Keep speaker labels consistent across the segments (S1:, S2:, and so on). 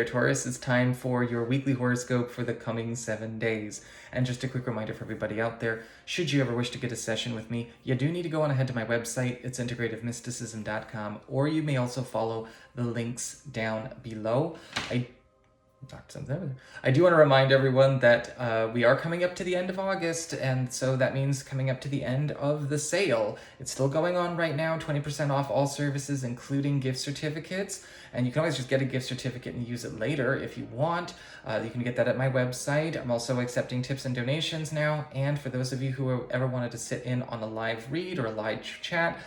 S1: there, Taurus. It's time for your weekly horoscope for the coming 7 days. And just a quick reminder for everybody out there, should you ever wish to get a session with me, you do need to go on ahead to my website. It's integrativemysticism.com, or you may also follow the links down below. I do want to remind everyone that we are coming up to the end of August, and so that means coming up to the end of the sale. It's still going on right now, 20% off all services, including gift certificates, and you can always just get a gift certificate and use it later if you want. You can get that at my website. I'm also accepting tips and donations now, and for those of you who ever wanted to sit in on a live read or a live chat,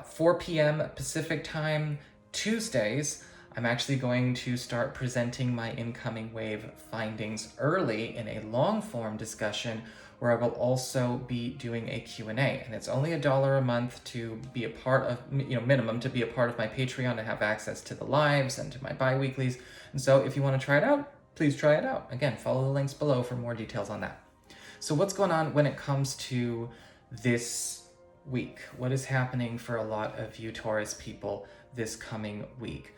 S1: 4 p.m. Pacific time, Tuesdays, I'm actually going to start presenting my incoming wave findings early in a long-form discussion where I will also be doing a Q&A. And it's only $1 a month to be a part of, minimum to be a part of my Patreon to have access to the lives and to my bi-weeklies. And so if you want to try it out, please try it out. Again, follow the links below for more details on that. So what's going on when it comes to this week? What is happening for a lot of you Taurus people this coming week?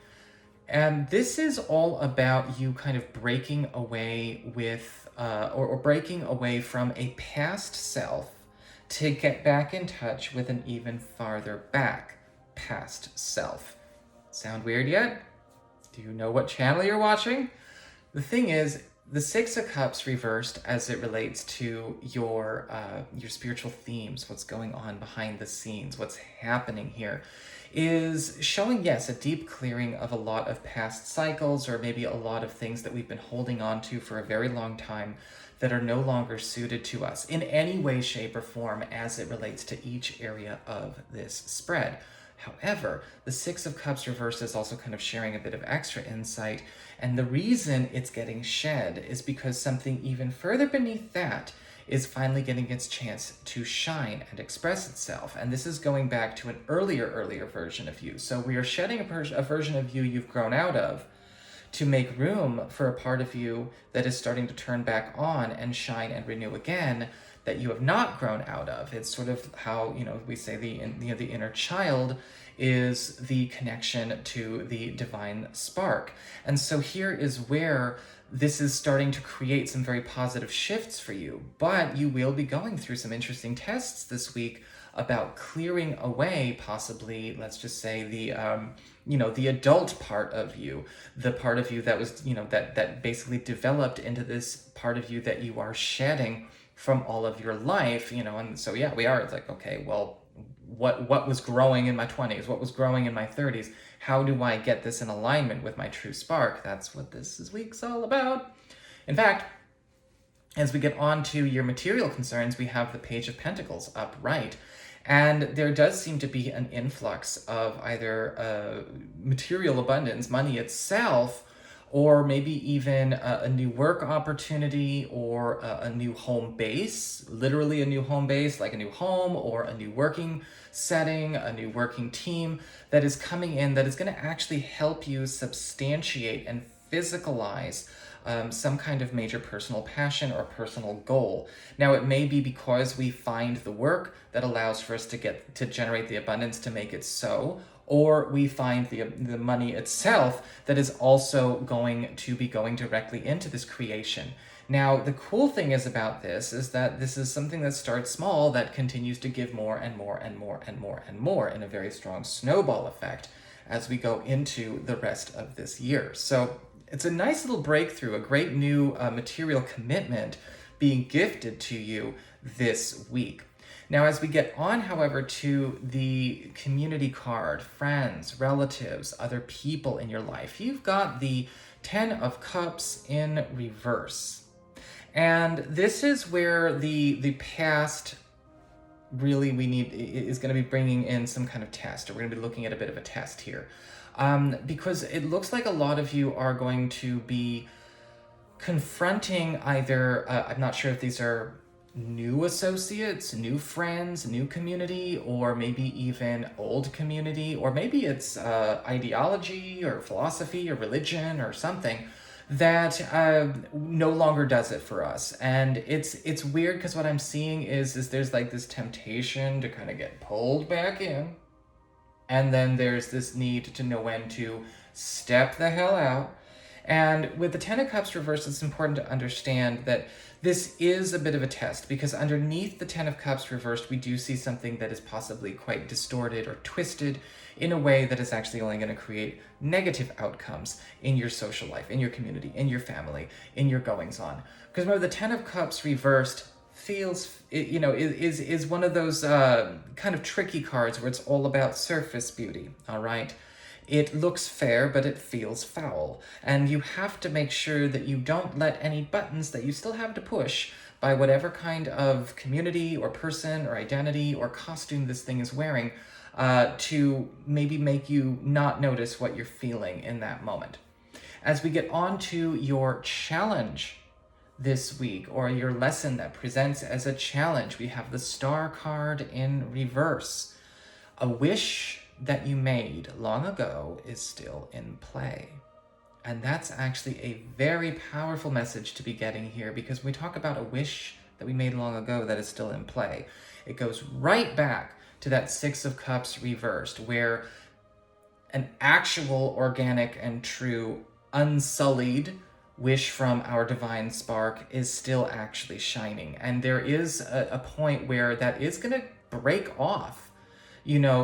S1: And this is all about you kind of breaking away with, or breaking away from a past self to get back in touch with an even farther back past self. Sound weird yet? Do you know what channel you're watching? The thing is, the Six of Cups reversed as it relates to your spiritual themes, what's going on behind the scenes, what's happening here, is showing, yes, a deep clearing of a lot of past cycles, or maybe a lot of things that we've been holding on to for a very long time that are no longer suited to us in any way, shape, or form as it relates to each area of this spread. However, the Six of Cups reverse is also kind of sharing a bit of extra insight, and the reason it's getting shed is because something even further beneath that is finally getting its chance to shine and express itself. And this is going back to an earlier version of you. So we are shedding a version of you you've grown out of to make room for a part of you that is starting to turn back on and shine and renew again, that you have not grown out of. It's sort of how, we say the inner child is the connection to the divine spark. And so here is where this is starting to create some very positive shifts for you, but you will be going through some interesting tests this week about clearing away, possibly, let's just say, the adult part of you, the part of you that was, that basically developed into this part of you that you are shedding from all of your life, and so yeah, we are. It's like, okay, well, what was growing in my 20s? What was growing in my 30s? How do I get this in alignment with my true spark? That's what this week's all about. In fact, as we get on to your material concerns, we have the Page of Pentacles upright. And there does seem to be an influx of either material abundance, money itself, or maybe even a new work opportunity, or a new home base, literally a new home base, like a new home or a new working setting, a new working team that is coming in that is going to actually help you substantiate and physicalize some kind of major personal passion or personal goal. Now, it may be because we find the work that allows for us to generate the abundance to make it so, or we find the money itself that is also going to be going directly into this creation. Now, the cool thing is about this is that this is something that starts small that continues to give more and more and more and more and more in a very strong snowball effect as we go into the rest of this year. So it's a nice little breakthrough, a great new material commitment being gifted to you this week. Now, as we get on, however, to the community card, friends, relatives, other people in your life, you've got the Ten of Cups in reverse. And this is where the past really is going to be bringing in some kind of test, or we're going to be looking at a bit of a test here. Because it looks like a lot of you are going to be confronting either, I'm not sure if these are new associates, new friends, new community, or maybe even old community, or maybe it's ideology or philosophy or religion or something that no longer does it for us. And it's weird because what I'm seeing is there's like this temptation to kind of get pulled back in, and then there's this need to know when to step the hell out And with the Ten of Cups reversed, it's important to understand that this is a bit of a test, because underneath the Ten of Cups reversed, we do see something that is possibly quite distorted or twisted in a way that is actually only going to create negative outcomes in your social life, in your community, in your family, in your goings on. Because remember, the Ten of Cups reversed feels, is one of those kind of tricky cards where it's all about surface beauty, all right? It looks fair, but it feels foul. And you have to make sure that you don't let any buttons that you still have to push by whatever kind of community or person or identity or costume this thing is wearing to maybe make you not notice what you're feeling in that moment. As we get on to your challenge this week, or your lesson that presents as a challenge, we have the Star card in reverse. A wish that you made long ago is still in play. And that's actually a very powerful message to be getting here, because when we talk about a wish that we made long ago that is still in play, it goes right back to that Six of Cups reversed, where an actual organic and true unsullied wish from our divine spark is still actually shining. And there is a point where that is going to break off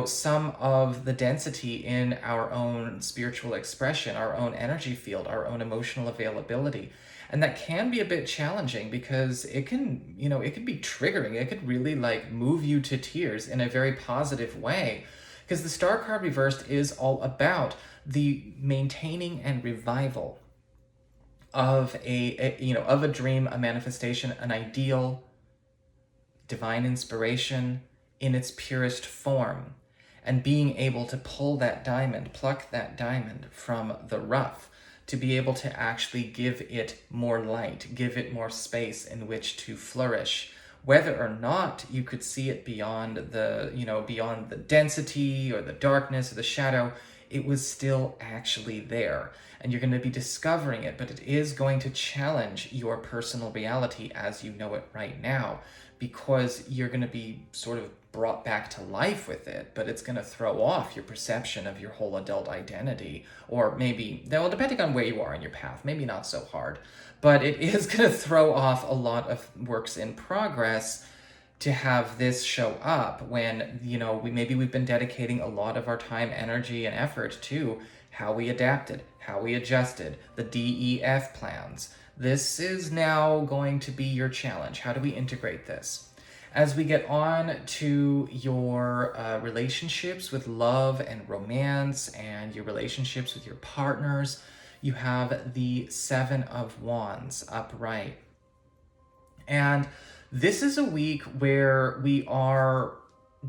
S1: some of the density in our own spiritual expression, our own energy field, our own emotional availability. And that can be a bit challenging, because it can, it could be triggering. It could really move you to tears in a very positive way. Because the Star card reversed is all about the maintaining and revival of of a dream, a manifestation, an ideal, divine inspiration in its purest form, and being able to pluck that diamond from the rough, to be able to actually give it more light, give it more space in which to flourish. Whether or not you could see it beyond the density or the darkness or the shadow, it was still actually there. And you're going to be discovering it, but it is going to challenge your personal reality as you know it right now, because you're going to be sort of brought back to life with it, but it's going to throw off your perception of your whole adult identity. Or maybe, well, depending on where you are in your path, maybe not so hard, but it is going to throw off a lot of works in progress to have this show up when, we've been dedicating a lot of our time, energy, and effort to how we adapted, how we adjusted, the DEF plans. This is now going to be your challenge. How do we integrate this? As we get on to your relationships with love and romance, and your relationships with your partners, you have the Seven of Wands upright. And this is a week where we are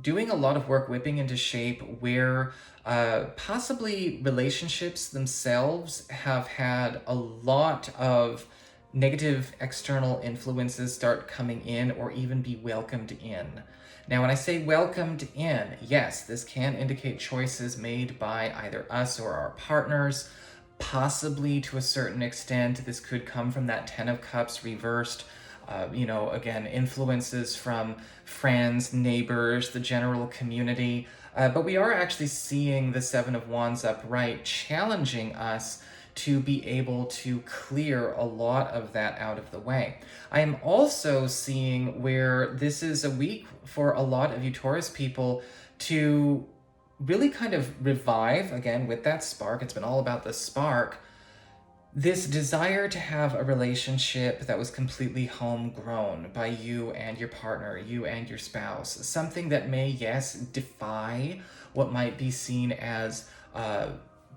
S1: doing a lot of work whipping into shape, where possibly relationships themselves have had a lot of negative external influences start coming in, or even be welcomed in. Now, when I say welcomed in, yes, this can indicate choices made by either us or our partners. Possibly to a certain extent, this could come from that Ten of Cups reversed. Again, influences from friends, neighbors, the general community. But we are actually seeing the Seven of Wands upright, challenging us to be able to clear a lot of that out of the way. I am also seeing where this is a week for a lot of you Taurus people to really kind of revive, again, with that spark. It's been all about the spark. This desire to have a relationship that was completely homegrown by you and your partner, you and your spouse. Something that may, yes, defy what might be seen as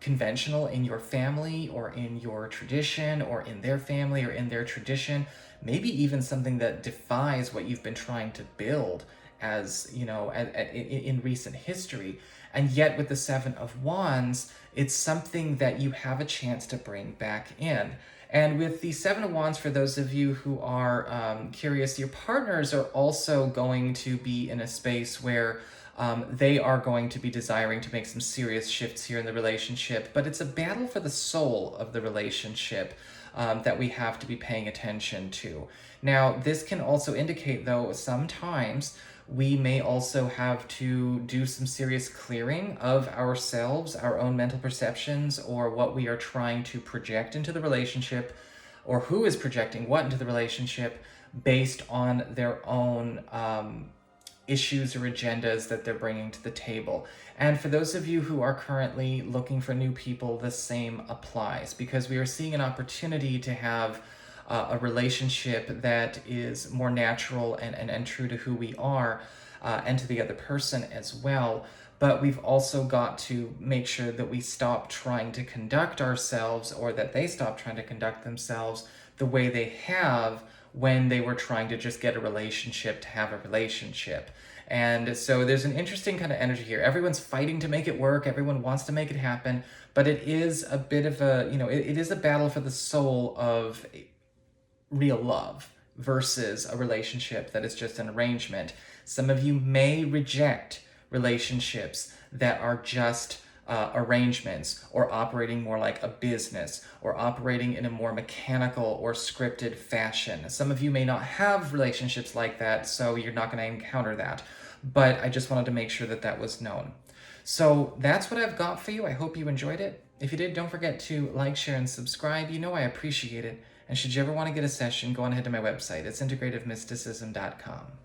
S1: conventional in your family or in your tradition, or in their family or in their tradition. Maybe even something that defies what you've been trying to build as, in recent history. And yet with the Seven of Wands, it's something that you have a chance to bring back in. And with the Seven of Wands, for those of you who are curious, your partners are also going to be in a space where they are going to be desiring to make some serious shifts here in the relationship. But it's a battle for the soul of the relationship that we have to be paying attention to. Now, this can also indicate, though, sometimes We may also have to do some serious clearing of ourselves, our own mental perceptions, or what we are trying to project into the relationship, or who is projecting what into the relationship based on their own issues or agendas that they're bringing to the table. And for those of you who are currently looking for new people, the same applies, because we are seeing an opportunity to have a relationship that is more natural and true to who we are, and to the other person as well. But we've also got to make sure that we stop trying to conduct ourselves, or that they stop trying to conduct themselves the way they have when they were trying to just get a relationship to have a relationship. And so there's an interesting kind of energy here. Everyone's fighting to make it work, everyone wants to make it happen, but it is a bit of a, it is a battle for the soul of real love versus a relationship that is just an arrangement. Some of you may reject relationships that are just arrangements, or operating more like a business, or operating in a more mechanical or scripted fashion. Some of you may not have relationships like that, so you're not going to encounter that. But I just wanted to make sure that that was known. So that's what I've got for you. I hope you enjoyed it. If you did, don't forget to like, share, and subscribe. You know I appreciate it. And should you ever want to get a session, go on ahead to my website. It's integrativemysticism.com.